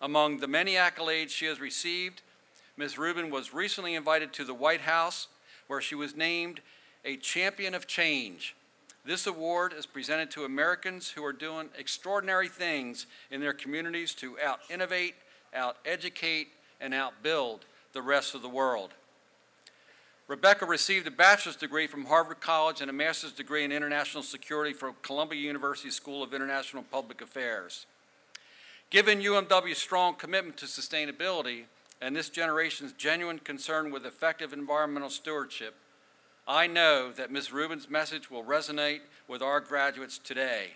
Among the many accolades she has received, Ms. Rubin was recently invited to the White House, where she was named a Champion of Change. This award is presented to Americans who are doing extraordinary things in their communities to out-innovate, out-educate, and out-build the rest of the world. Rebecca received a bachelor's degree from Harvard College and a master's degree in international security from Columbia University School of International Public Affairs. Given UMW's strong commitment to sustainability and this generation's genuine concern with effective environmental stewardship, I know that Ms. Rubin's message will resonate with our graduates today.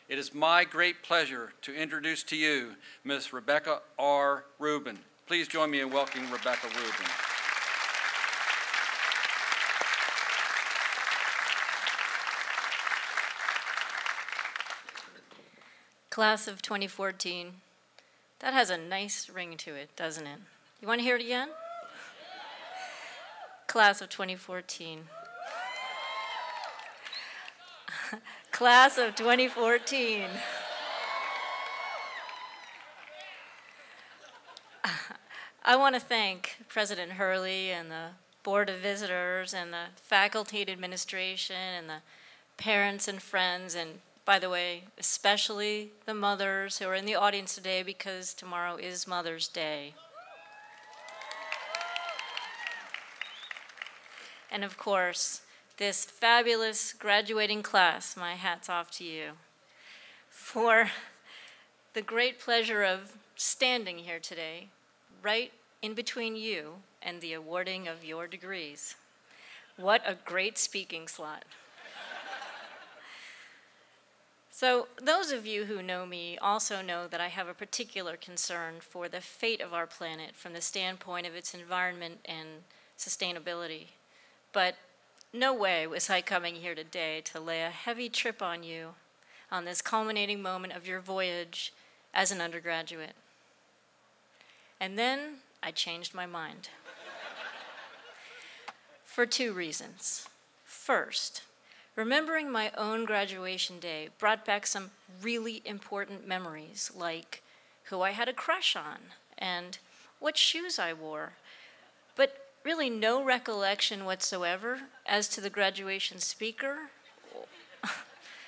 It is my great pleasure to introduce to you Ms. Rebecca R. Rubin. Please join me in welcoming Rebecca Rubin. Class of 2014. That has a nice ring to it, doesn't it? You want to hear it again? Class of 2014. Class of 2014. I want to thank President Hurley and the Board of Visitors and the faculty and administration and the parents and friends, and by the way, especially the mothers who are in the audience today, because tomorrow is Mother's Day. And of course, this fabulous graduating class, my hat's off to you, for the great pleasure of standing here today, right in between you and the awarding of your degrees. What a great speaking slot. So those of you who know me also know that I have a particular concern for the fate of our planet from the standpoint of its environment and sustainability. But no way was I coming here today to lay a heavy trip on you on this culminating moment of your voyage as an undergraduate. And then I changed my mind. For two reasons. First, remembering my own graduation day brought back some really important memories, like who I had a crush on and what shoes I wore, but really no recollection whatsoever as to the graduation speaker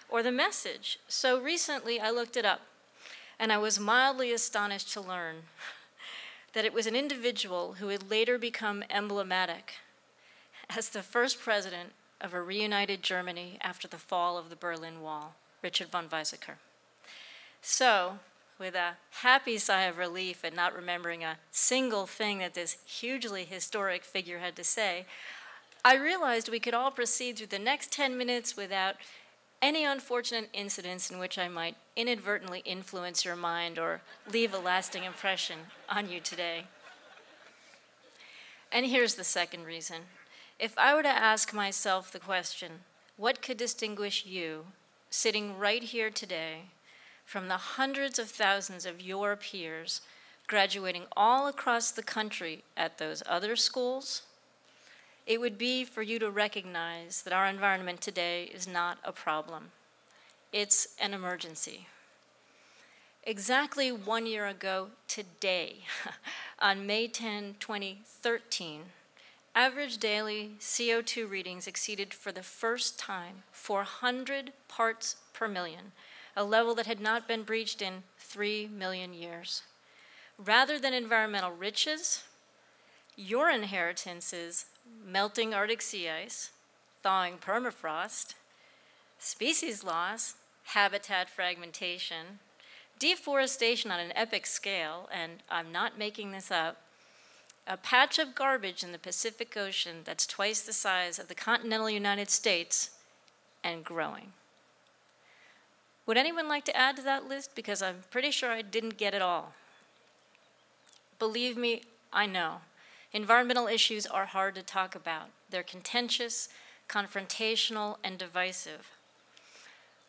or the message. So recently I looked it up, and I was mildly astonished to learn that it was an individual who would later become emblematic as the first president of a reunited Germany after the fall of the Berlin Wall, Richard von Weizsäcker. So, with a happy sigh of relief at not remembering a single thing that this hugely historic figure had to say, I realized we could all proceed through the next 10 minutes without any unfortunate incidents in which I might inadvertently influence your mind or leave a lasting impression on you today. And here's the second reason. If I were to ask myself the question, what could distinguish you, sitting right here today, from the hundreds of thousands of your peers graduating all across the country at those other schools, it would be for you to recognize that our environment today is not a problem. It's an emergency. Exactly 1 year ago today, on May 10, 2013, average daily CO2 readings exceeded for the first time 400 parts per million, a level that had not been breached in 3 million years. Rather than environmental riches, your inheritance is melting Arctic sea ice, thawing permafrost, species loss, habitat fragmentation, deforestation on an epic scale, and I'm not making this up, a patch of garbage in the Pacific Ocean that's twice the size of the continental United States and growing. Would anyone like to add to that list? Because I'm pretty sure I didn't get it all. Believe me, I know. Environmental issues are hard to talk about. They're contentious, confrontational, and divisive.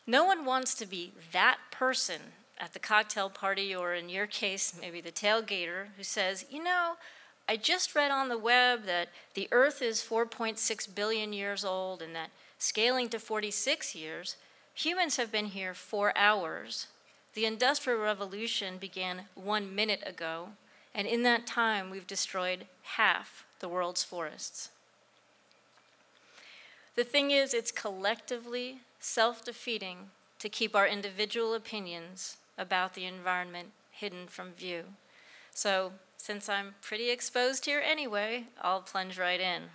No one wants to be that person at the cocktail party, or in your case, maybe the tailgater, who says, you know, I just read on the web that the Earth is 4.6 billion years old and that scaling to 46 years, humans have been here 4 hours. The Industrial Revolution began 1 minute ago, and in that time we've destroyed half the world's forests. The thing is, it's collectively self-defeating to keep our individual opinions about the environment hidden from view. So, since I'm pretty exposed here anyway, I'll plunge right in.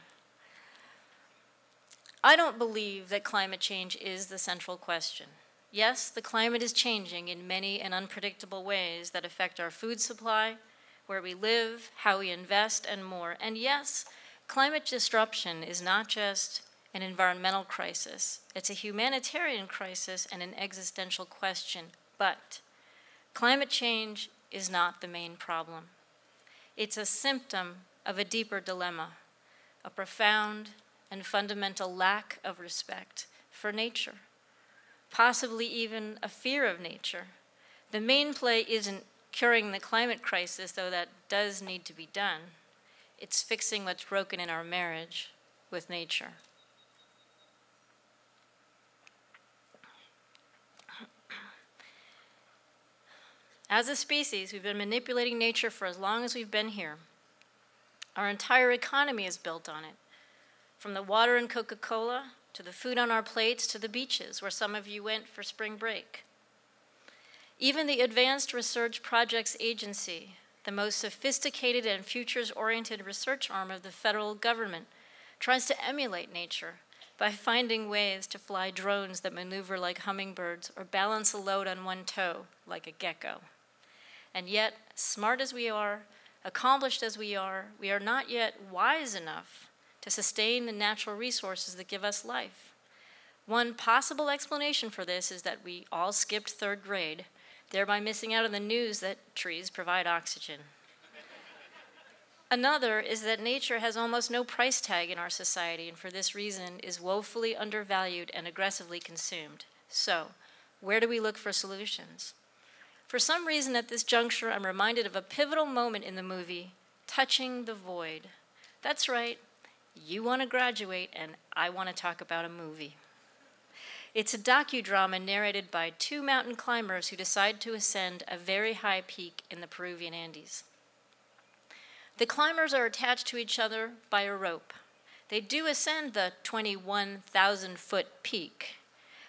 I don't believe that climate change is the central question. Yes, the climate is changing in many and unpredictable ways that affect our food supply, where we live, how we invest, and more. And yes, climate disruption is not just an environmental crisis. It's a humanitarian crisis and an existential question. But climate change is not the main problem. It's a symptom of a deeper dilemma, a profound and fundamental lack of respect for nature, possibly even a fear of nature. The main play isn't curing the climate crisis, though that does need to be done. It's fixing what's broken in our marriage with nature. As a species, we've been manipulating nature for as long as we've been here. Our entire economy is built on it, from the water in Coca-Cola to the food on our plates to the beaches where some of you went for spring break. Even the Advanced Research Projects Agency, the most sophisticated and futures-oriented research arm of the federal government, tries to emulate nature by finding ways to fly drones that maneuver like hummingbirds or balance a load on one toe like a gecko. And yet, smart as we are, accomplished as we are not yet wise enough to sustain the natural resources that give us life. One possible explanation for this is that we all skipped 3rd grade, thereby missing out on the news that trees provide oxygen. Another is that nature has almost no price tag in our society, and for this reason is woefully undervalued and aggressively consumed. So, where do we look for solutions? For some reason at this juncture, I'm reminded of a pivotal moment in the movie, Touching the Void. That's right, you want to graduate and I want to talk about a movie. It's a docudrama narrated by 2 mountain climbers who decide to ascend a very high peak in the Peruvian Andes. The climbers are attached to each other by a rope. They do ascend the 21,000-foot peak,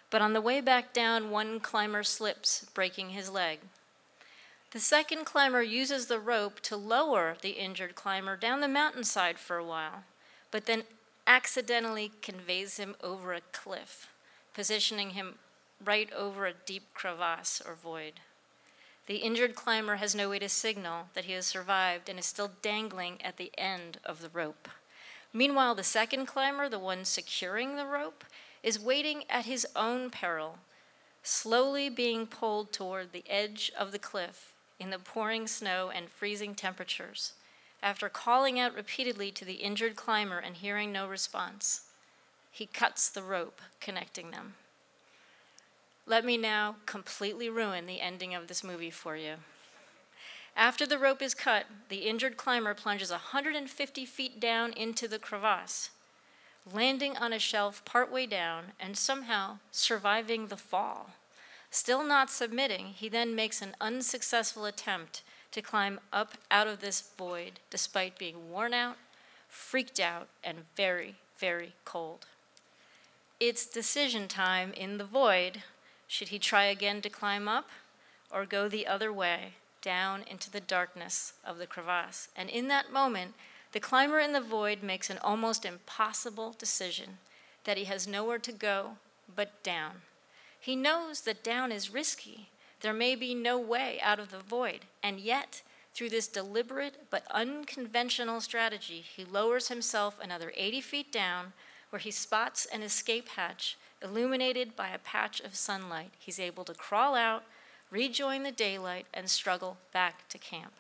but on the way back down, one climber slips, breaking his leg. The second climber uses the rope to lower the injured climber down the mountainside for a while, but then accidentally conveys him over a cliff, positioning him right over a deep crevasse or void. The injured climber has no way to signal that he has survived and is still dangling at the end of the rope. Meanwhile, the second climber, the one securing the rope, is waiting at his own peril, slowly being pulled toward the edge of the cliff in the pouring snow and freezing temperatures. After calling out repeatedly to the injured climber and hearing no response, he cuts the rope connecting them. Let me now completely ruin the ending of this movie for you. After the rope is cut, the injured climber plunges 150 feet down into the crevasse, landing on a shelf partway down and somehow surviving the fall. Still not submitting, he then makes an unsuccessful attempt to climb up out of this void despite being worn out, freaked out, and very, very cold. It's decision time in the void. Should he try again to climb up or go the other way, down into the darkness of the crevasse? And in that moment, the climber in the void makes an almost impossible decision that he has nowhere to go but down. He knows that down is risky. There may be no way out of the void, and yet, through this deliberate but unconventional strategy, he lowers himself another 80 feet down, where he spots an escape hatch illuminated by a patch of sunlight. He's able to crawl out, rejoin the daylight, and struggle back to camp.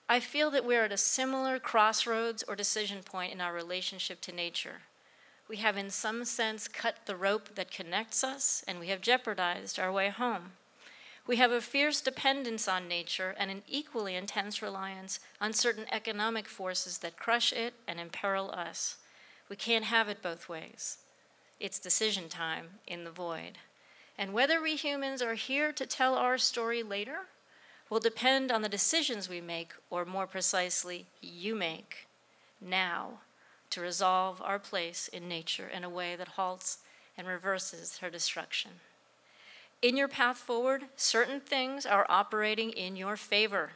I feel that we're at a similar crossroads or decision point in our relationship to nature. We have in some sense cut the rope that connects us, and we have jeopardized our way home. We have a fierce dependence on nature and an equally intense reliance on certain economic forces that crush it and imperil us. We can't have it both ways. It's decision time in the void. And whether we humans are here to tell our story later will depend on the decisions we make, or more precisely, you make, now, to resolve our place in nature in a way that halts and reverses her destruction. In your path forward, certain things are operating in your favor.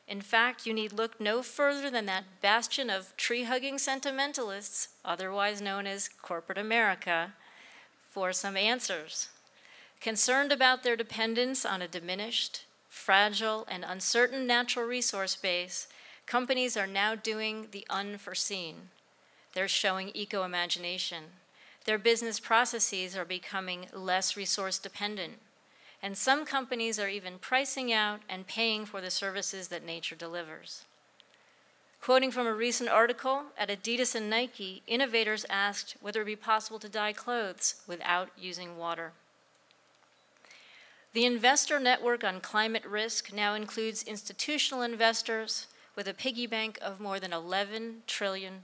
In fact, you need look no further than that bastion of tree-hugging sentimentalists, otherwise known as corporate America, for some answers. Concerned about their dependence on a diminished, fragile, and uncertain natural resource base, companies are now doing the unforeseen. They're showing eco-imagination. Their business processes are becoming less resource-dependent. And some companies are even pricing out and paying for the services that nature delivers. Quoting from a recent article, at Adidas and Nike, innovators asked whether it would be possible to dye clothes without using water. The investor network on climate risk now includes institutional investors with a piggy bank of more than $11 trillion.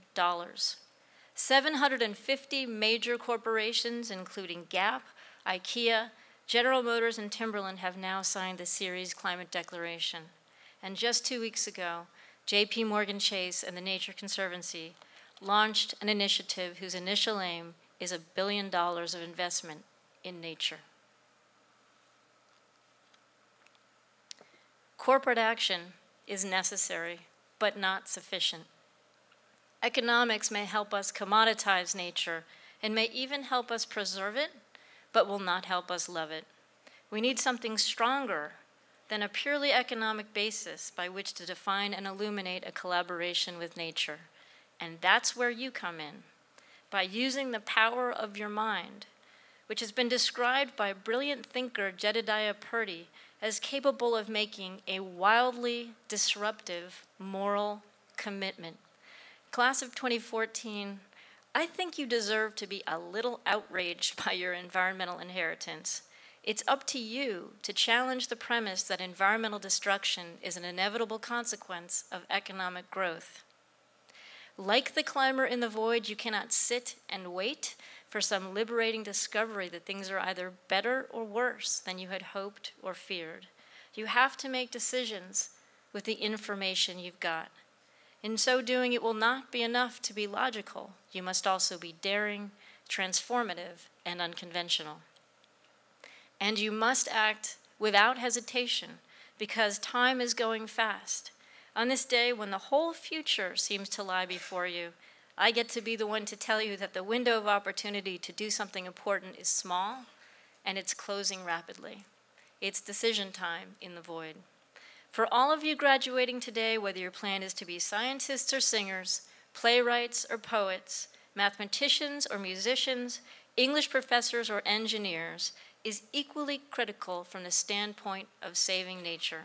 750 major corporations, including Gap, IKEA, General Motors, and Timberland, have now signed the Ceres Climate Declaration. And just 2 weeks ago, J.P. Morgan Chase and the Nature Conservancy launched an initiative whose initial aim is $1 billion of investment in nature. Corporate action is necessary, but not sufficient. Economics may help us commoditize nature and may even help us preserve it, but will not help us love it. We need something stronger than a purely economic basis by which to define and illuminate a collaboration with nature. And that's where you come in, by using the power of your mind, which has been described by brilliant thinker Jedediah Purdy as capable of making a wildly disruptive moral commitment. Class of 2014, I think you deserve to be a little outraged by your environmental inheritance. It's up to you to challenge the premise that environmental destruction is an inevitable consequence of economic growth. Like the climber in the void, you cannot sit and wait for some liberating discovery that things are either better or worse than you had hoped or feared. You have to make decisions with the information you've got. In so doing, it will not be enough to be logical. You must also be daring, transformative, and unconventional. And you must act without hesitation, because time is going fast. On this day, when the whole future seems to lie before you, I get to be the one to tell you that the window of opportunity to do something important is small, and it's closing rapidly. It's decision time in the void. For all of you graduating today, whether your plan is to be scientists or singers, playwrights or poets, mathematicians or musicians, English professors or engineers, is equally critical from the standpoint of saving nature.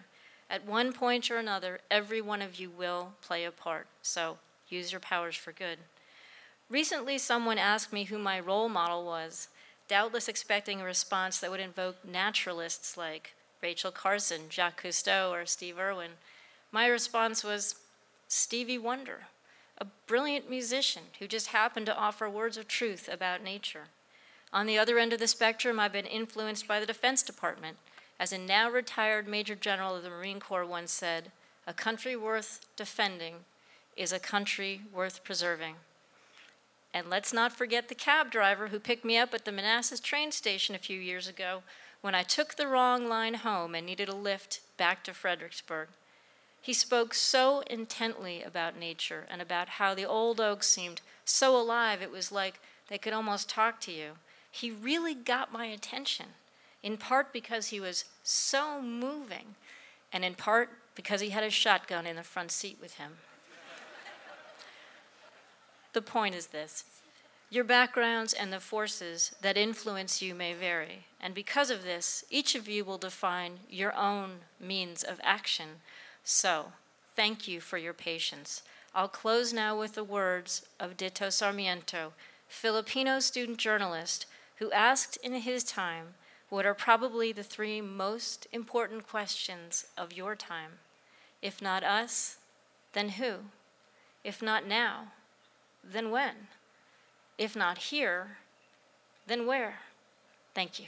At one point or another, every one of you will play a part, so use your powers for good. Recently, someone asked me who my role model was, doubtless expecting a response that would invoke naturalists like Rachel Carson, Jacques Cousteau, or Steve Irwin. My response was Stevie Wonder, a brilliant musician who just happened to offer words of truth about nature. On the other end of the spectrum, I've been influenced by the Defense Department. As a now retired Major General of the Marine Corps once said, "A country worth defending is a country worth preserving." And let's not forget the cab driver who picked me up at the Manassas train station a few years ago when I took the wrong line home and needed a lift back to Fredericksburg. He spoke so intently about nature and about how the old oaks seemed so alive it was like they could almost talk to you. He really got my attention, in part because he was so moving, and in part because he had a shotgun in the front seat with him. The point is this: your backgrounds and the forces that influence you may vary, and because of this, each of you will define your own means of action. So, thank you for your patience. I'll close now with the words of Dito Sarmiento, Filipino student journalist, who asked in his time what are probably the three most important questions of your time. If not us, then who? If not now, then when? If not here, then where? Thank you.